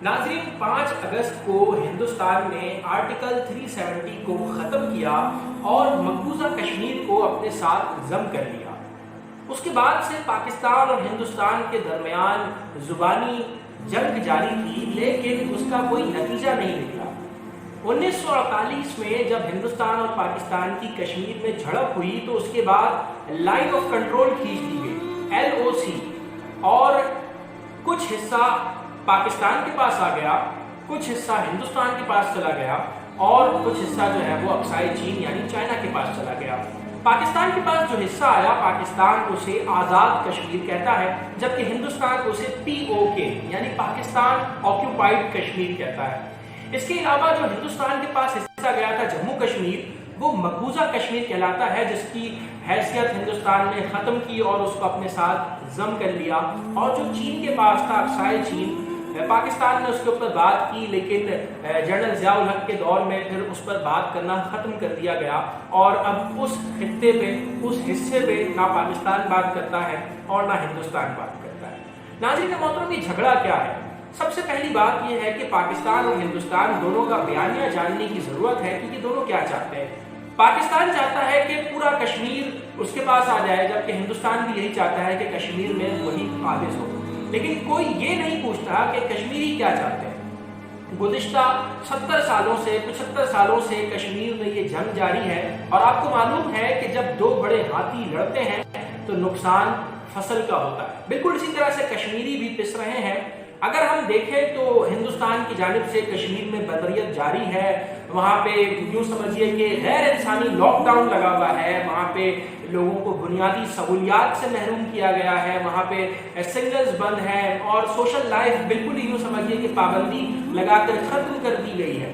नाज़रीन, 5 अगस्त को हिंदुस्तान ने आर्टिकल 370 को ख़त्म किया और मकबूजा कश्मीर को अपने साथ ज़म कर लिया। उसके बाद से पाकिस्तान और हिंदुस्तान के दरमियान ज़ुबानी जंग जारी थी, लेकिन उसका कोई नतीजा नहीं निकला। 1948 में जब हिंदुस्तान और पाकिस्तान की कश्मीर में झड़प हुई तो उसके बाद लाइन ऑफ कंट्रोल खींच दी गई, LOC, और कुछ हिस्सा पाकिस्तान के पास आ गया, कुछ हिस्सा हिंदुस्तान के पास चला गया और कुछ हिस्सा जो है वो अक्साई चीन यानी चाइना के पास चला गया। पाकिस्तान के पास जो हिस्सा आया, पाकिस्तान उसे आज़ाद कश्मीर कहता है, जबकि हिंदुस्तान उसे POK यानी पाकिस्तान ऑक्यूपाइड कश्मीर कहता है। इसके अलावा जो हिंदुस्तान के पास हिस्सा गया था जम्मू कश्मीर, वो मकबूजा कश्मीर कहलाता है, जिसकी हैसियत हिंदुस्तान ने ख़त्म की और उसको अपने साथ ज़म कर लिया। और जो चीन के पास था अक्साई चीन, पाकिस्तान ने उसके ऊपर बात की, लेकिन जनरल ज़ियाउल हक के दौर में फिर उस पर बात करना ख़त्म कर दिया गया और अब उस खित्ते पे, उस हिस्से पे ना पाकिस्तान बात करता है और ना हिंदुस्तान बात करता है। नाज़रीन मोहतरम, ये झगड़ा क्या है? सबसे पहली बात यह है कि पाकिस्तान और हिंदुस्तान दोनों का बयानिया जानने की ज़रूरत है कि ये दोनों क्या चाहते हैं। पाकिस्तान चाहता है कि पूरा कश्मीर उसके पास आ जाए, जबकि हिंदुस्तान भी यही चाहता है कि कश्मीर में वही काबिज हो। लेकिन कोई ये नहीं पूछता कि कश्मीरी क्या चाहते हैं। गुज़िश्ता 70 सालों से 75 सालों से कश्मीर में ये जंग जारी है और आपको मालूम है कि जब दो बड़े हाथी लड़ते हैं तो नुकसान फसल का होता है। बिल्कुल इसी तरह से कश्मीरी भी पिस रहे हैं। अगर हम देखें तो हिंदुस्तान की जानिब से कश्मीर में बदरियत जारी है, वहाँ पे यूँ समझिए कि गैर इंसानी लॉकडाउन लगा हुआ है, वहाँ पे लोगों को बुनियादी सहूलियात से महरूम किया गया है, वहाँ पे सिग्नल्स बंद हैं और सोशल लाइफ बिल्कुल यूँ समझिए कि पाबंदी लगाकर ख़त्म कर दी गई है।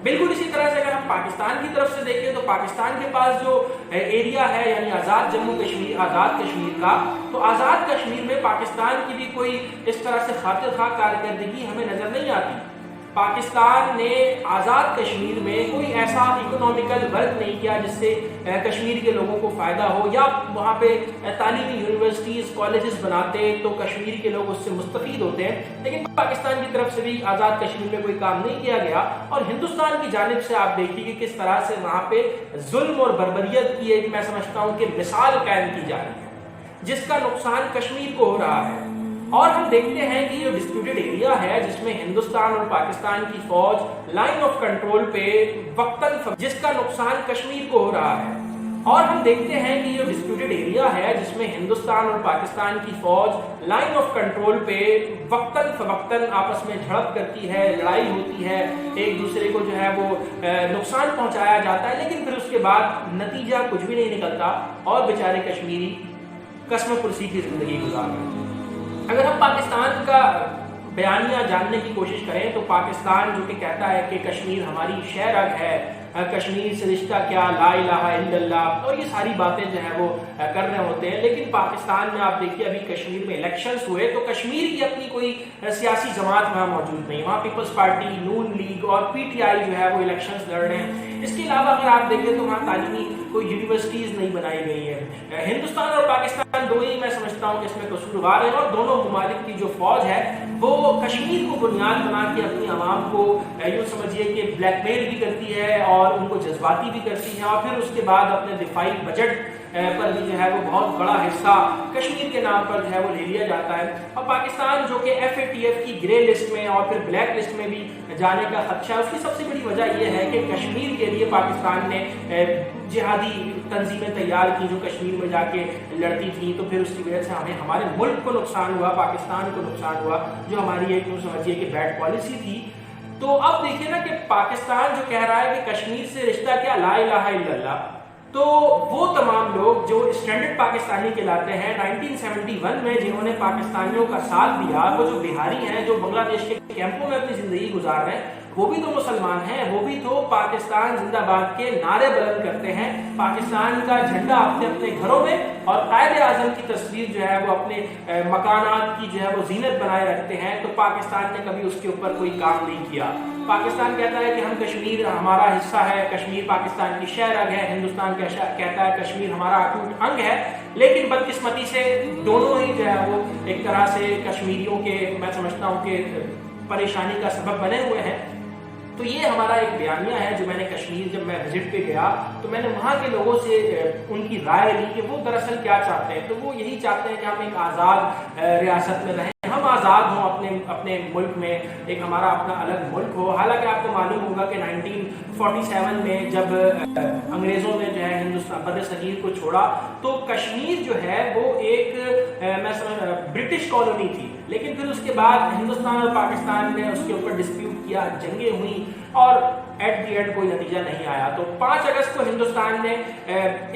बिल्कुल इसी तरह से अगर हम पाकिस्तान की तरफ से देखें तो पाकिस्तान के पास जो एरिया है यानी आज़ाद जम्मू कश्मीर, आज़ाद कश्मीर का, तो आज़ाद कश्मीर में पाकिस्तान की भी कोई इस तरह से खातिर खा कारकर्दगी हमें नज़र नहीं आती। पाकिस्तान ने आज़ाद कश्मीर में कोई ऐसा इकोनॉमिकल वर्क नहीं किया जिससे कश्मीर के लोगों को फ़ायदा हो, या वहाँ पे तालीमी यूनिवर्सिटीज़ कॉलेजेस बनाते तो कश्मीर के लोग उससे मुस्तफ़ीद होते हैं। लेकिन पाकिस्तान की तरफ से भी आज़ाद कश्मीर में कोई काम नहीं किया गया और हिंदुस्तान की जानिब से आप देखिए कि किस तरह से वहाँ पे जुल्म और बर्बरियत की एक, मैं समझता हूँ कि मिसाल कायम की जा रही है, जिसका नुकसान कश्मीर को हो रहा है। और हम देखते हैं कि ये डिस्प्यूटेड एरिया है जिसमें हिंदुस्तान और पाकिस्तान की फौज लाइन ऑफ कंट्रोल पे वक्तन, जिसका नुकसान कश्मीर को हो रहा है। और हम देखते हैं कि ये डिस्प्यूटेड एरिया है जिसमें हिंदुस्तान और पाकिस्तान की फौज लाइन ऑफ कंट्रोल पे वक्तन फवक्तन आपस में झड़प करती है, लड़ाई होती है, एक दूसरे को जो है वो नुकसान पहुंचाया जाता है, लेकिन फिर उसके बाद नतीजा कुछ भी नहीं निकलता और बेचारे कश्मीरी कसम पुरसी की जिंदगी गुजार रहे हैं। अगर हम पाकिस्तान का बयानिया जानने की कोशिश करें तो पाकिस्तान जो कि कहता है कि कश्मीर हमारी शहरग है, कश्मीर से रिश्ता क्या, ला इलाहा इल्लल्लाह, और ये सारी बातें जो है वो कर रहे होते हैं। लेकिन पाकिस्तान में आप देखिए अभी कश्मीर में इलेक्शंस हुए तो कश्मीर की अपनी कोई सियासी जमात वहाँ मौजूद नहीं, वहाँ पीपल्स पार्टी, नून लीग और PTI जो है वो इलेक्शंस लड़ रहे हैं। इसके अलावा अगर आप देखें तो वहाँ तालीमी कोई यूनिवर्सिटीज़ नहीं बनाई गई है। हिंदुस्तान और पाकिस्तान दो ही मैं समझता हूँ कि इसमें कसूरवार है और दोनों ममालिक की जो फौज है वो कश्मीर को बुनियाद बना के अपनी आवाम को यूँ समझिए कि ब्लैकमेल भी करती है और उनको जज्बाती भी करती है, और फिर उसके बाद अपने दिफाई बजट पर भी जो है वो बहुत बड़ा हिस्सा कश्मीर के नाम पर जो है वो ले लिया जाता है। और पाकिस्तान जो कि FATF की ग्रे लिस्ट में और फिर ब्लैक लिस्ट में भी जाने का खदशा है, उसकी सबसे बड़ी वजह यह है कि कश्मीर के लिए पाकिस्तान ने जिहादी तंजीमें तैयार की जो कश्मीर में जाके लड़ती थी, तो फिर उसकी वजह से हमें हमारे मुल्क को नुकसान हुआ, पाकिस्तान को नुकसान हुआ, जो हमारी एक समझिए कि बैड पॉलिसी थी। तो अब देखिए ना कि पाकिस्तान जो कह रहा है कि कश्मीर से रिश्ता क्या, ला इलाहा इल्लल्लाह, तो वो तमाम लोग जो स्टैंडर्ड पाकिस्तानी कहलाते हैं 1971 में जिन्होंने पाकिस्तानियों का साथ दिया, वो जो बिहारी हैं जो बांग्लादेश के कैंपों में अपनी जिंदगी गुजार रहे हैं, वो भी तो मुसलमान हैं, वो भी तो पाकिस्तान जिंदाबाद के नारे बुलंद करते हैं, पाकिस्तान का झंडा अपने अपने घरों में और कायदे आजम की तस्वीर जो है वो अपने मकानात की जो है वो जीनत बनाए रखते हैं। तो पाकिस्तान ने कभी उसके ऊपर कोई काम नहीं किया। पाकिस्तान कहता है कि हम कश्मीर हमारा हिस्सा है, कश्मीर पाकिस्तान की शहरग है, हिंदुस्तान कहता है कश्मीर हमारा अटूट अंग है, लेकिन बदकिस्मती से दोनों ही जो है वो एक तरह से कश्मीरियों के, मैं समझता हूँ कि परेशानी का सबब बने हुए हैं। तो ये हमारा एक बयानिया है जो मैंने कश्मीर जब मैं विजिट पे गया तो मैंने वहाँ के लोगों से उनकी राय ली कि वो दरअसल क्या चाहते हैं। तो वो यही चाहते हैं कि हम एक आज़ाद रियासत में रहें, हम आज़ाद हों अपने अपने मुल्क में, एक हमारा अपना अलग मुल्क हो। हालांकि आपको मालूम होगा कि 1947 में जब अंग्रेज़ों ने जो है हिंदुस्तान बर सगीर को छोड़ा तो कश्मीर जो है वो एक ब्रिटिश कॉलोनी थी, लेकिन फिर उसके बाद हिंदुस्तान और पाकिस्तान ने उसके ऊपर डिस्प्यूट किया, जंगें हुई और एट द एंड कोई नतीजा नहीं आया। तो 5 अगस्त को हिंदुस्तान ने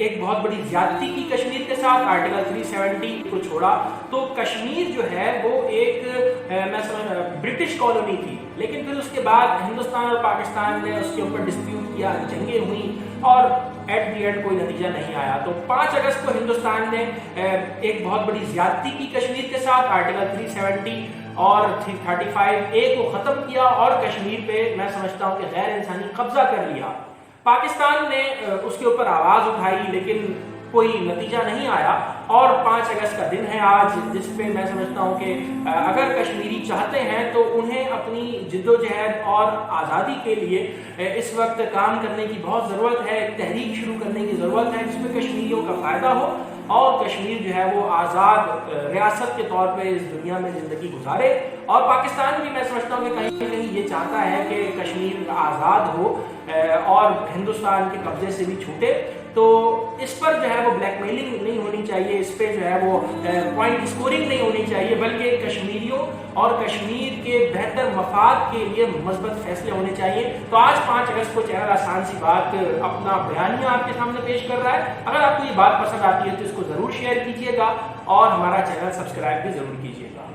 एक बहुत बड़ी ज्यादती की कश्मीर के साथ, आर्टिकल 370 को छोड़ा। तो कश्मीर जो है वो एक ब्रिटिश कॉलोनी थी, लेकिन फिर उसके बाद हिंदुस्तान और पाकिस्तान ने उसके ऊपर डिस्प्यूट किया, जंगें हुई और एट द एंड कोई नतीजा नहीं आया। तो 5 अगस्त को हिंदुस्तान ने एक बहुत बड़ी ज्यादती की कश्मीर के साथ, आर्टिकल 370 और 335A को खत्म किया और कश्मीर पे मैं समझता हूं कि गैर इंसानी कब्जा कर लिया। पाकिस्तान ने उसके ऊपर आवाज उठाई, लेकिन कोई नतीजा नहीं आया। और 5 अगस्त का दिन है आज, जिस पे मैं समझता हूं कि अगर कश्मीरी चाहते हैं तो उन्हें अपनी जिद्दोजहद और आज़ादी के लिए इस वक्त काम करने की बहुत ज़रूरत है, एक तहरीक शुरू करने की ज़रूरत है जिसमें कश्मीरियों का फ़ायदा हो और कश्मीर जो है वो आज़ाद रियासत के तौर पे इस दुनिया में ज़िंदगी गुजारे। और पाकिस्तान भी मैं समझता हूँ कि कहीं ना कहीं ये चाहता है कि कश्मीर आज़ाद हो और हिंदुस्तान के कब्जे से भी छूटे। तो इस पर जो है वो ब्लैकमेलिंग नहीं होनी चाहिए, इस पे जो है वो पॉइंट स्कोरिंग नहीं होनी चाहिए, बल्कि कश्मीरियों और कश्मीर के बेहतर मफाद के लिए मजबूत फैसले होने चाहिए। तो आज 5 अगस्त को चैनल आसान सी बात अपना बयानिया आपके सामने पेश कर रहा है। अगर आपको ये बात पसंद आती है तो इसको ज़रूर शेयर कीजिएगा और हमारा चैनल सब्सक्राइब भी ज़रूर कीजिएगा।